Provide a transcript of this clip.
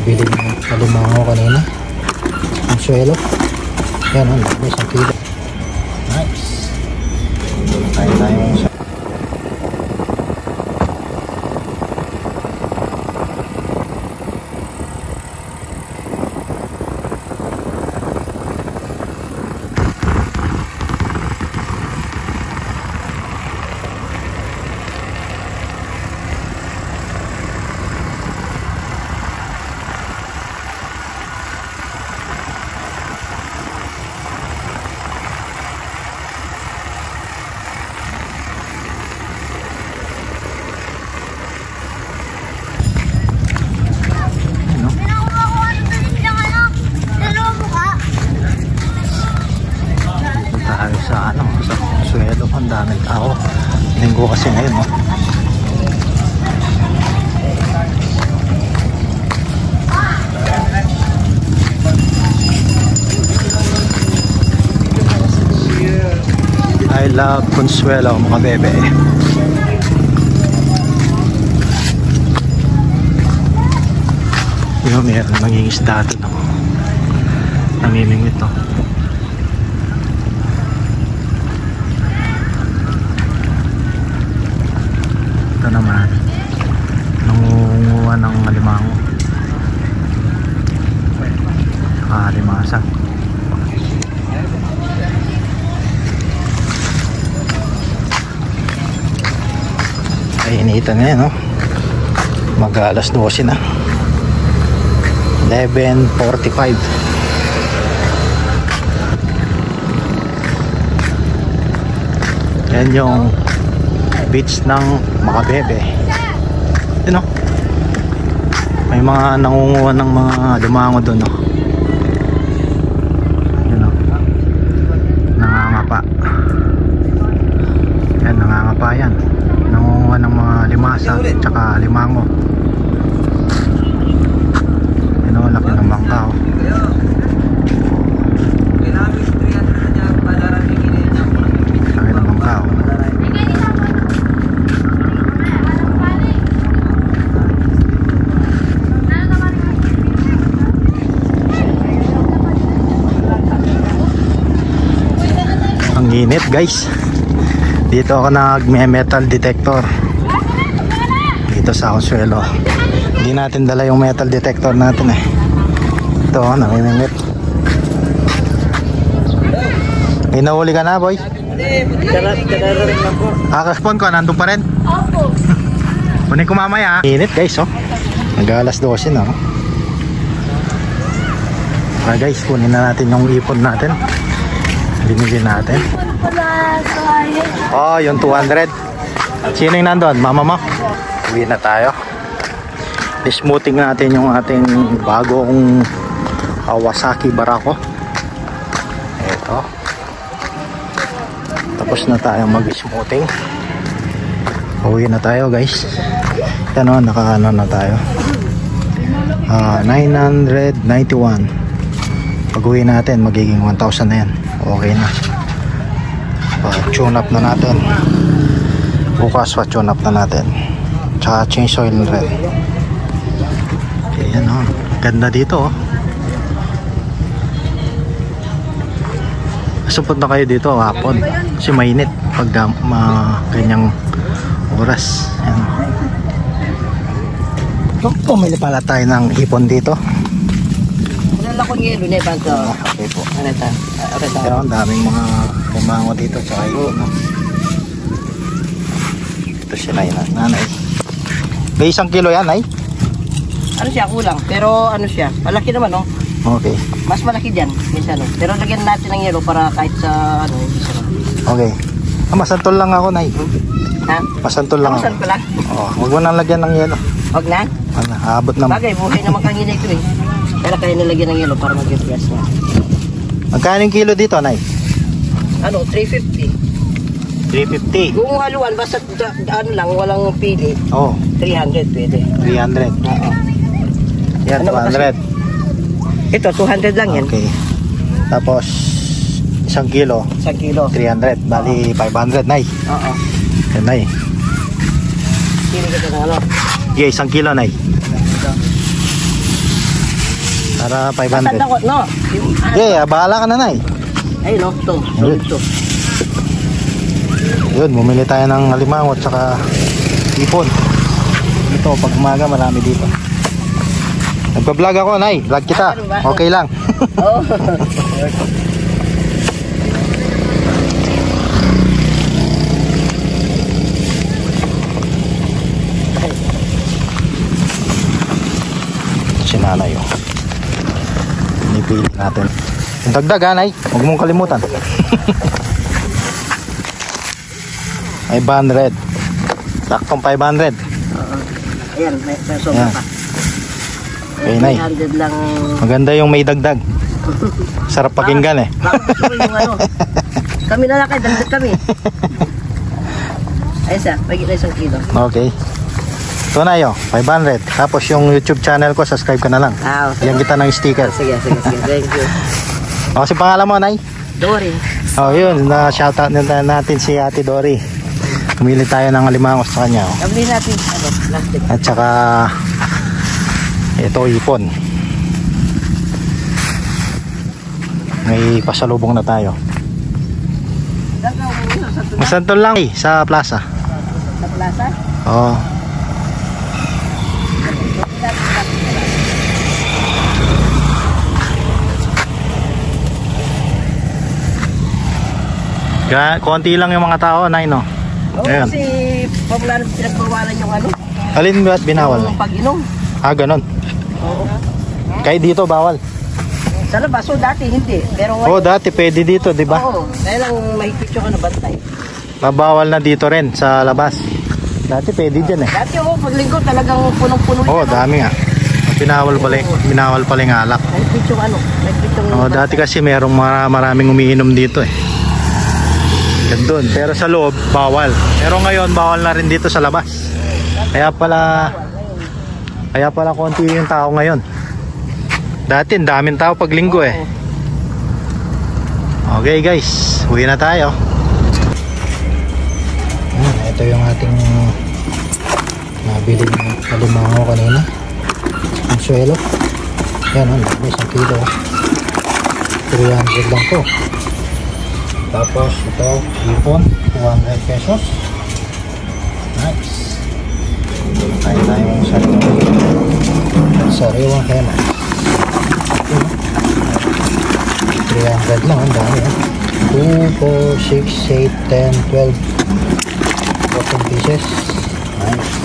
Nabili ng alimango kanina. Ang suelo. Yan, ang dami, 1 kilo. Nice. Tayo sa suelo. Ang daming tao. Linggo kasi ngayon, no? I love Consuelo, mga bebe. Yung meron mangingisda ito, no? Namimingwit, no? Ito naman nangunguha ng alimango saka alimasa. Ay, initan na yan, no? Mag alas 12 na, 11:45. yan yung beach ng Makabebe. Yun, no? May mga nangunguha ng mga alimango doon, no? Yun, no? Nangangapa. Yan, nangangapa yan. Nangunguha ng mga limasa at saka alimango. Yun, no? Laki ng bangka, oh. Laki ng bangka, oh. Init, guys. Dito ako nag-metal detector dito sa Consuelo. Hindi natin dala yung metal detector natin, eh. Ito, namimingit. May nahuli ka na, boy? Respond ko, nandun pa rin? Opo. Kunin ko mamaya. Init, guys, oh. Nag-alas 12 na, oh. Guys, kunin na natin yung ipon natin. Binili natin. Oh, yung 200. Sino yung nandun? Mama mo? Uwi na tayo. Smoothing natin yung ating bagong Kawasaki Barako. Ito. Tapos na tayo mag-smoothing. Uwi na tayo, guys. Yan, o, naka-ano na tayo. 991. Pag uwi natin, magiging 1,000 na yan. Okay na. Tune up na natin. Bukas tune up na natin. Tsaka change oil rin. Ayan, oh. Ganda dito, oh. Supot na kayo dito hapon kasi mainit pag ganyang oras. Ayan. Pumili pala tayo ng hipon dito. Lakon yelo na ba ito? Okay po. Ano ito? Pero ang daming mga kumango dito tsaka hipon, no? Ito siya na yun, nanay. May 1 kilo yan, ay? Ano siya, kulang. Pero ano siya, malaki naman, no? Okay. Mas malaki dyan, minsan, no? Pero lagyan natin ng yelo para kahit sa, ano, hindi siya. Okay. Masantol lang ako, nay. Ha? Masantol lang ako. Masantol pala? Oo, huwag mo nang lagyan ng yelo. Huwag na? Ano, abot naman. Bagay, buhay naman kang hinay ko, eh. Kaya kaya nilagyan ng yelo para mag-gas na. Magkano yung kilo dito, nay? Ano, 350. 350. Kung haluan, basta ano lang, walang pili. Oh, 300 pwede. 300. Oo. Yan, Ano 200. Ito, 200 lang yan. Okay. Tapos, 1 kilo. 1 kilo. 300. Bali, 500, nay. Oo. Yan, nay. Pili ka na ano. Okay, 1 kilo, nay. Para 500. Matanda ko, no? Yeah, bahala ka na, Nay. Ay, no, ito. Yun. Yun, bumili tayo ng alimango at saka ipon. Ito, pag umaga marami dito. Nagpa-vlog ako, Nay. Vlog kita. Okay lang. Oo. Sinanay yun. Pinipili natin. Yung dagdag, Nay. Huwag mong kalimutan. 500. Saktong 500. Ayan, may sobra pa. Okay, Nay. 300 lang. Maganda yung may dagdag. Sarap pakinggan eh. Bakit gusto mo yung ano? Kami na lang kayo, dagdag kami. Ayun siya, pagit na 1 kilo. Okay. Ito na yun, 500. Tapos yung YouTube channel ko, subscribe ka na lang. Bigyan kita ng sticker. Sige. Thank you. O, kasi pangalan mo, Nay? Dory. Oh, yun. Na-shoutout natin si Ate Dory. Kumili tayo ng alimango sa kanya. Oh. Kabili natin, plastic. At saka, ito, ipon. May pasalubong na tayo. Masantol lang eh, sa plaza. Sa plaza? Oo. Konti lang yung mga tao, Nay, no? Oo, Ayan. kasi pamula na pinagbawalan yung ano. Alin ba at binawal? Yung pag-inom. Ganon. Oo. Kahit dito, bawal. Sa labas, so dati hindi. Pero ngayon, Dati pwede dito, di ba? oo. Kaya lang mahigpit yung ano, bantay. Mabawal na dito rin sa labas. Dati pwede dyan eh. Dati paglinggo talagang punong-puno yan. Dami nga. Binawal pala yung alak. Mahigpit yung ano. Mahigpit yung Dati kasi merong maraming umiinom dito eh. Gandun. Pero sa loob, bawal. Pero ngayon, bawal na rin dito sa labas. Kaya pala konti yung tao ngayon. Dati, daming tao pag linggo eh. Okay guys, uwi na tayo. Ito yung ating nabili ng alimango kanina. Ang suelo. Yan, dami, 1 kilo. 300 lang to. Tapos ito, ipon, 200 pesos. Nice. Tayo tayong sariwang hena. 300 lang, ang dami. 2, 4, 6, 8, 10, 12, 14 pieces. Nice.